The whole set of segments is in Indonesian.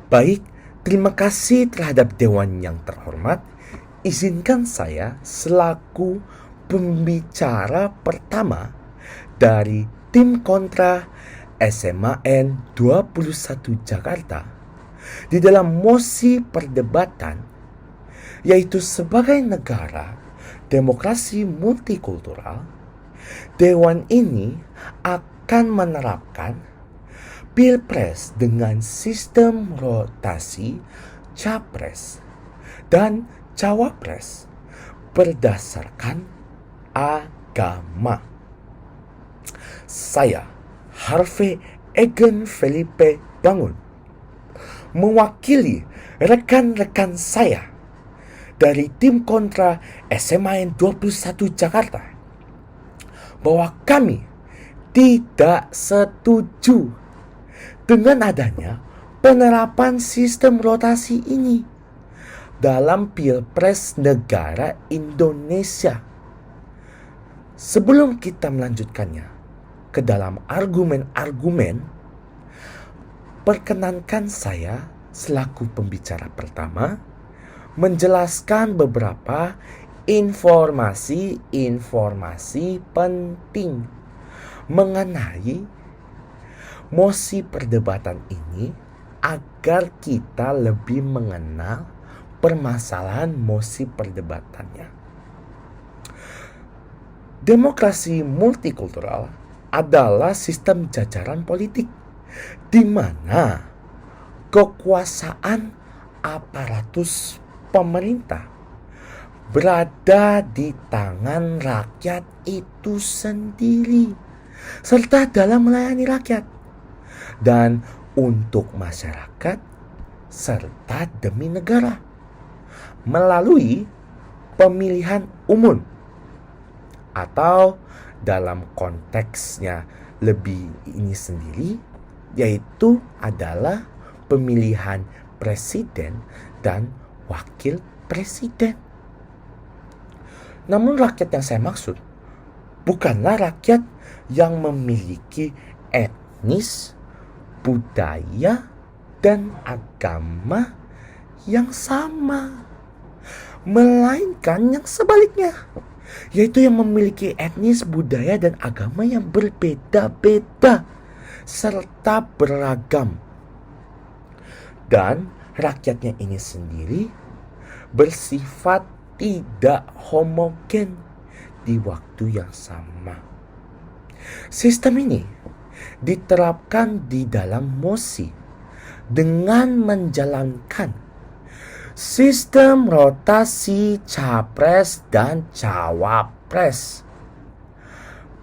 Baik, terima kasih terhadap Dewan yang terhormat. Izinkan saya selaku pembicara pertama dari tim kontra SMAN 21 Jakarta di dalam mosi perdebatan, yaitu sebagai negara demokrasi multikultural, Dewan ini akan menerapkan Pilpres dengan sistem rotasi Capres dan Cawapres berdasarkan agama. Saya, Harvey Egan Felipe Bangun, mewakili rekan-rekan saya dari tim kontra SMAN 21 Jakarta bahwa kami tidak setuju dengan adanya penerapan sistem rotasi ini dalam Pilpres negara Indonesia. Sebelum kita melanjutkannya ke dalam argumen-argumen, perkenankan saya selaku pembicara pertama menjelaskan beberapa informasi penting mengenai mosi perdebatan ini agar kita lebih mengenal permasalahan mosi perdebatannya. Demokrasi multikultural adalah sistem jajaran politik di mana kekuasaan aparatus pemerintah berada di tangan rakyat itu sendiri serta dalam melayani rakyat dan untuk masyarakat serta demi negara melalui pemilihan umum atau dalam konteksnya lebih ini sendiri yaitu adalah pemilihan presiden dan wakil presiden. Namun rakyat yang saya maksud bukanlah rakyat yang memiliki etnis, budaya, dan agama yang sama, melainkan yang sebaliknya, yaitu yang memiliki etnis, budaya, dan agama yang berbeda-beda serta beragam. Dan rakyatnya ini sendiri bersifat tidak homogen di waktu yang sama. Sistem ini diterapkan di dalam mosi dengan menjalankan sistem rotasi Capres dan Cawapres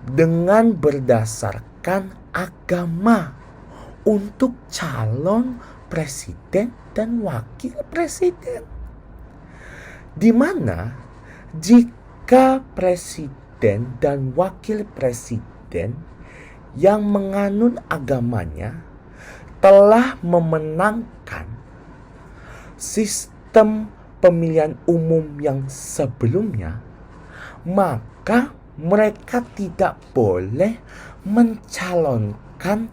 dengan berdasarkan agama untuk calon presiden dan wakil presiden, di mana jika presiden dan wakil presiden yang menganut agamanya telah memenangkan sistem pemilihan umum yang sebelumnya, maka mereka tidak boleh mencalonkan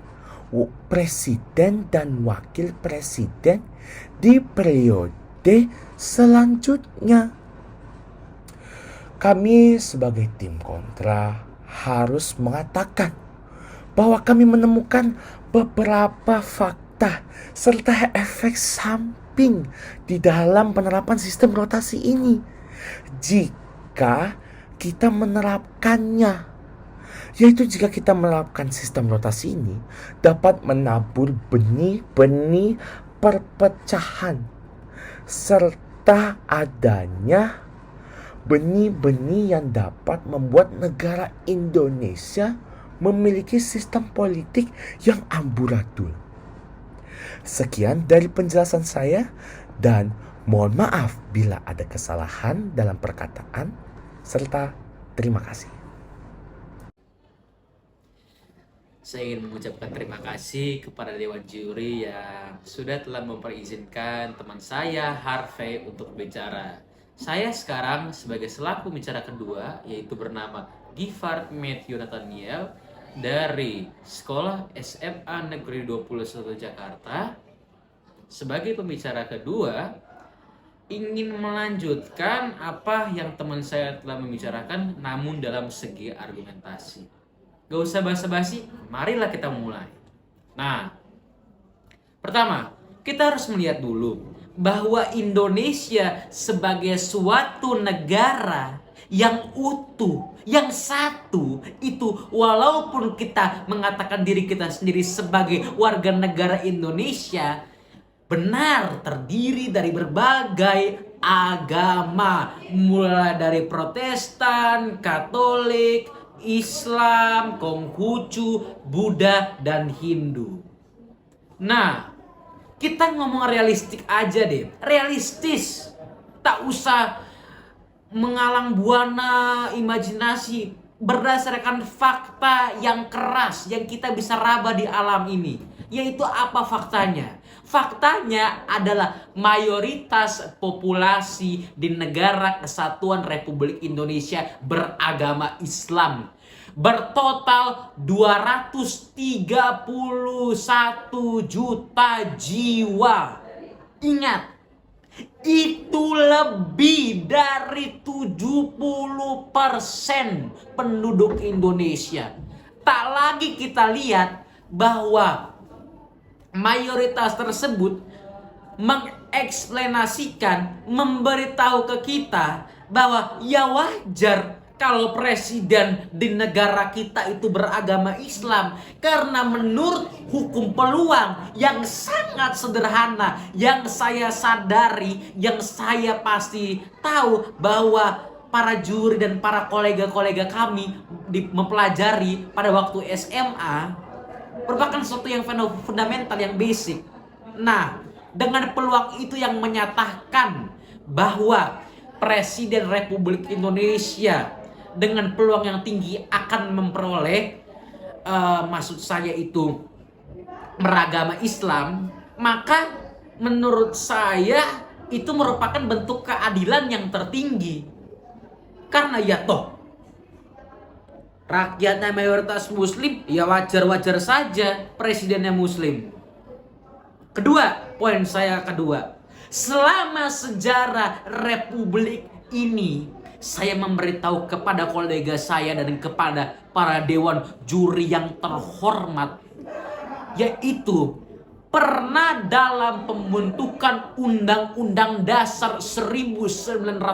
presiden dan wakil presiden di periode selanjutnya. Kami sebagai tim kontra harus mengatakan bahwa kami menemukan beberapa fakta serta efek samping di dalam penerapan sistem rotasi ini jika kita menerapkannya. Yaitu jika kita menerapkan sistem rotasi ini dapat menabur benih-benih perpecahan serta adanya benih-benih yang dapat membuat negara Indonesia memiliki sistem politik yang amburadul. Sekian dari penjelasan saya dan mohon maaf bila ada kesalahan dalam perkataan serta terima kasih. Saya ingin mengucapkan terima kasih kepada Dewan Juri yang sudah telah memperizinkan teman saya Harvey untuk berbicara. Saya sekarang sebagai selaku bicara kedua, yaitu bernama Giffard Matthew Nathaniel dari Sekolah SMA Negeri 21 Jakarta. sebagai pembicara kedua ingin melanjutkan apa yang teman saya telah membicarakan, namun dalam segi argumentasi. Gak usah basa-basi, marilah kita mulai. Nah, pertama, kita harus melihat dulu bahwa Indonesia sebagai suatu negara yang utuh, yang satu, itu walaupun kita mengatakan diri kita sendiri sebagai warga negara Indonesia, benar terdiri dari berbagai agama, mulai dari Protestan, Katolik, Islam, Konghucu, Buddha, dan Hindu. Nah, kita ngomong realistik aja deh, realistis, tak usah mengalang buana imajinasi, berdasarkan fakta yang keras yang kita bisa raba di alam ini. Yaitu apa faktanya? Faktanya adalah mayoritas populasi di negara Kesatuan Republik Indonesia beragama Islam. Bertotal 231 juta jiwa. Ingat, itu lebih dari 70% penduduk Indonesia. Tak lagi kita lihat bahwa mayoritas tersebut mengeksplanasikan, memberitahu ke kita bahwa ya wajar kalau presiden di negara kita itu beragama Islam, karena menurut hukum peluang yang sangat sederhana yang saya sadari, yang saya pasti tahu bahwa para juri dan para kolega-kolega kami mempelajari pada waktu SMA merupakan sesuatu yang fundamental, yang basic. Nah, dengan peluang itu yang menyatakan bahwa Presiden Republik Indonesia dengan peluang yang tinggi akan memperoleh maksud saya itu beragama Islam, maka menurut saya itu merupakan bentuk keadilan yang tertinggi. Karena ya toh rakyatnya mayoritas muslim, ya wajar-wajar saja presidennya muslim. Kedua, poin saya kedua, selama sejarah republik ini, saya memberitahu kepada kolega saya dan kepada para dewan juri yang terhormat, yaitu pernah dalam pembentukan Undang-Undang Dasar 1945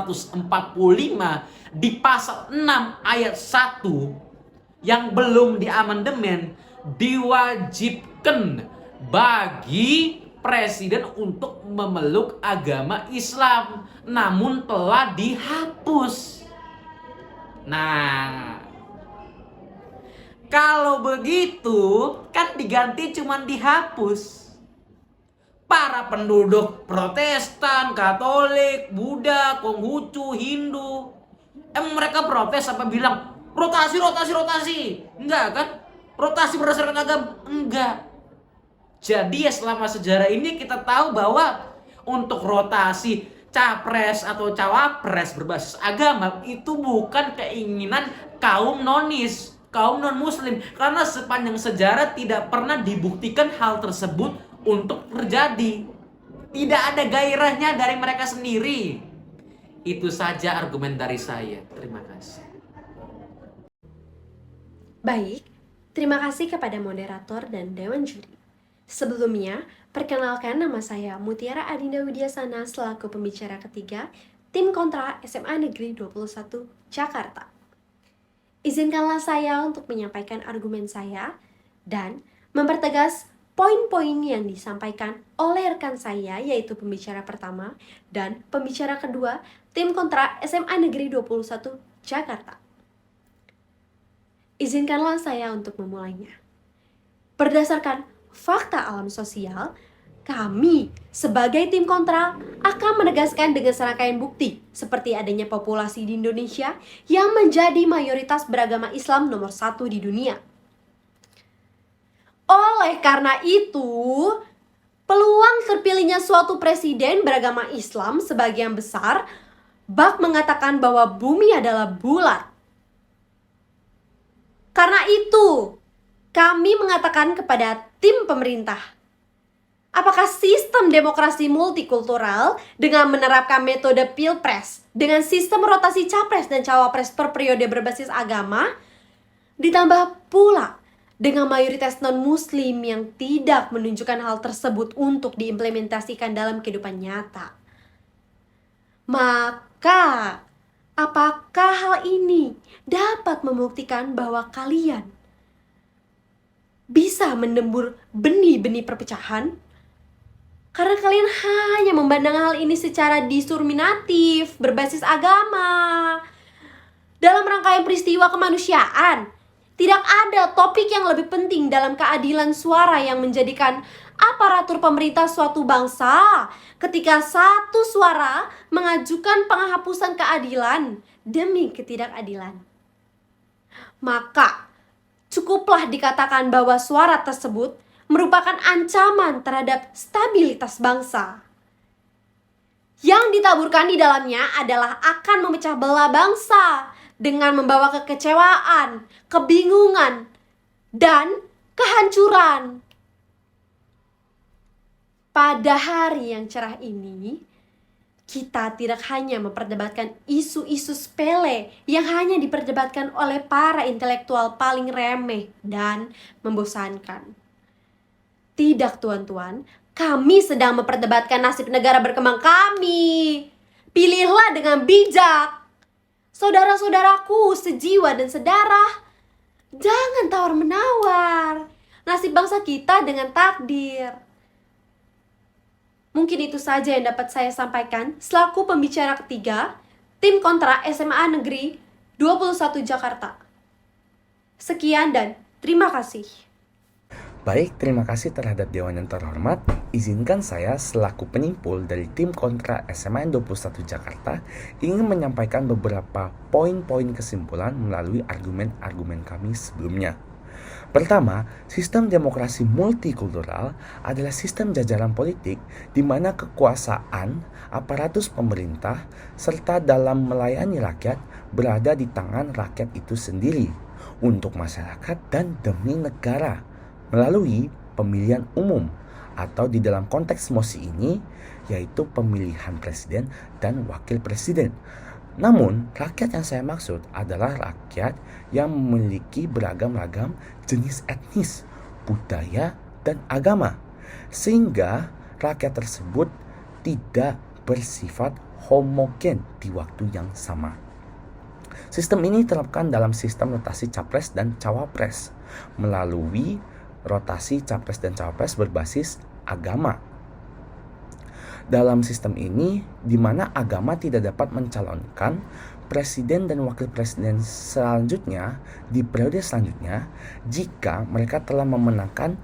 di pasal 6 ayat 1 yang belum diamandemen, diwajibkan bagi presiden untuk memeluk agama Islam, namun telah dihapus. Nah, kalau begitu kan diganti cuman dihapus. Para penduduk Protestan, Katolik, Buddha, Konghucu, Hindu, emang mereka protes apa bilang rotasi? Enggak kan? Rotasi berdasarkan agama? Enggak. Jadi ya selama sejarah ini kita tahu bahwa untuk rotasi capres atau cawapres berbasis agama itu bukan keinginan kaum nonis, kaum non muslim, karena sepanjang sejarah tidak pernah dibuktikan hal tersebut untuk terjadi. Tidak ada gairahnya dari mereka sendiri. Itu saja argumen dari saya. Terima kasih. Baik, terima kasih kepada moderator dan dewan juri. Sebelumnya, perkenalkan nama saya Mutiara Adinda Widyasana selaku pembicara ketiga Tim Kontra SMA Negeri 21 Jakarta. Izinkanlah saya untuk menyampaikan argumen saya dan mempertegas poin-poin yang disampaikan oleh rekan saya, yaitu pembicara pertama dan pembicara kedua Tim Kontra SMA Negeri 21 Jakarta. Izinkanlah saya untuk memulainya. Berdasarkan fakta alam sosial, kami sebagai tim kontra akan menegaskan dengan serangkaian bukti seperti adanya populasi di Indonesia yang menjadi mayoritas beragama Islam nomor 1 di dunia. Oleh karena itu, peluang terpilihnya suatu presiden beragama Islam sebagian besar bak mengatakan bahwa bumi adalah bulat. Karena itu, kami mengatakan kepada tim pemerintah Apakah sistem demokrasi multikultural dengan menerapkan metode pilpres dengan sistem rotasi capres dan cawapres per periode berbasis agama, ditambah pula dengan mayoritas non-muslim yang tidak menunjukkan hal tersebut untuk diimplementasikan dalam kehidupan nyata? Maka, apakah hal ini dapat membuktikan bahwa kalian bisa menembur benih-benih perpecahan? Karena kalian hanya memandang hal ini secara diskriminatif, berbasis agama. Dalam rangkaian peristiwa kemanusiaan, tidak ada topik yang lebih penting dalam keadilan suara yang menjadikan aparatur pemerintah suatu bangsa ketika satu suara mengajukan penghapusan keadilan demi ketidakadilan. Maka, cukuplah dikatakan bahwa suara tersebut merupakan ancaman terhadap stabilitas bangsa. Yang ditaburkan di dalamnya adalah akan memecah belah bangsa dengan membawa kekecewaan, kebingungan, dan kehancuran. Pada hari yang cerah ini, kita tidak hanya memperdebatkan isu-isu sepele yang hanya diperdebatkan oleh para intelektual paling remeh dan membosankan. Tidak, tuan-tuan, kami sedang memperdebatkan nasib negara berkembang kami. Pilihlah dengan bijak. Saudara-saudaraku sejiwa dan sedarah, jangan tawar-menawar nasib bangsa kita dengan takdir. Mungkin itu saja yang dapat saya sampaikan selaku pembicara ketiga Tim Kontra SMA Negeri 21 Jakarta. Sekian dan terima kasih. Baik, terima kasih terhadap Dewan yang terhormat. Izinkan saya selaku penyimpul dari Tim Kontra SMA 21 Jakarta ingin menyampaikan beberapa poin-poin kesimpulan melalui argumen-argumen kami sebelumnya. Pertama, sistem demokrasi multikultural adalah sistem jajaran politik di mana kekuasaan, aparatus pemerintah, serta dalam melayani rakyat berada di tangan rakyat itu sendiri untuk masyarakat dan demi negara melalui pemilihan umum atau di dalam konteks mosi ini yaitu pemilihan presiden dan wakil presiden. Namun, rakyat yang saya maksud adalah rakyat yang memiliki beragam-ragam jenis etnis, budaya, dan agama, sehingga rakyat tersebut tidak bersifat homogen di waktu yang sama. Sistem ini diterapkan dalam sistem rotasi capres dan cawapres melalui rotasi capres dan cawapres berbasis agama. Dalam sistem ini, di mana agama tidak dapat mencalonkan presiden dan wakil presiden selanjutnya di periode selanjutnya jika mereka telah memenangkan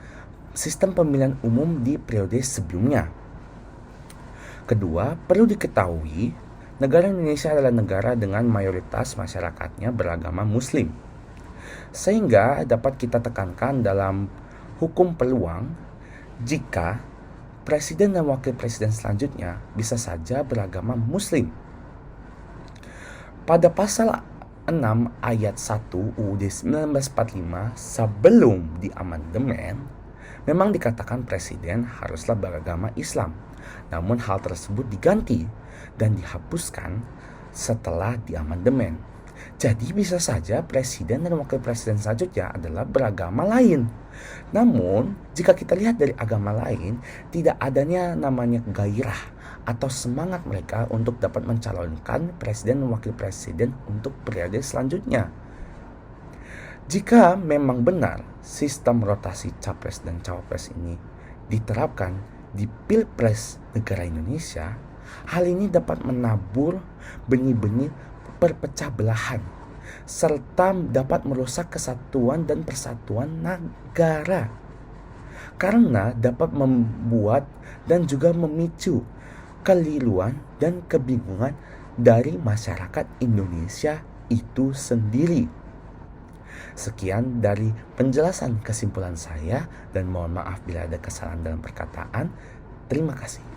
sistem pemilihan umum di periode sebelumnya. Kedua, perlu diketahui, negara Indonesia adalah negara dengan mayoritas masyarakatnya beragama Muslim. Sehingga dapat kita tekankan dalam hukum peluang jika presiden dan wakil presiden selanjutnya bisa saja beragama Muslim. Pada pasal 6 ayat 1 UUD 1945 sebelum diamandemen, memang dikatakan presiden haruslah beragama Islam. Namun hal tersebut diganti dan dihapuskan setelah diamandemen. Jadi bisa saja presiden dan wakil presiden selanjutnya adalah beragama lain. Namun jika kita lihat dari agama lain, tidak adanya namanya gairah atau semangat mereka untuk dapat mencalonkan presiden dan wakil presiden untuk periode selanjutnya. Jika memang benar sistem rotasi capres dan cawapres ini diterapkan di Pilpres negara Indonesia, hal ini dapat menabur benih-benih perpecah belahan serta dapat merusak kesatuan dan persatuan negara karena dapat membuat dan juga memicu keliruan dan kebingungan dari masyarakat Indonesia itu sendiri. Sekian dari penjelasan kesimpulan saya dan mohon maaf bila ada kesalahan dalam perkataan. Terima kasih.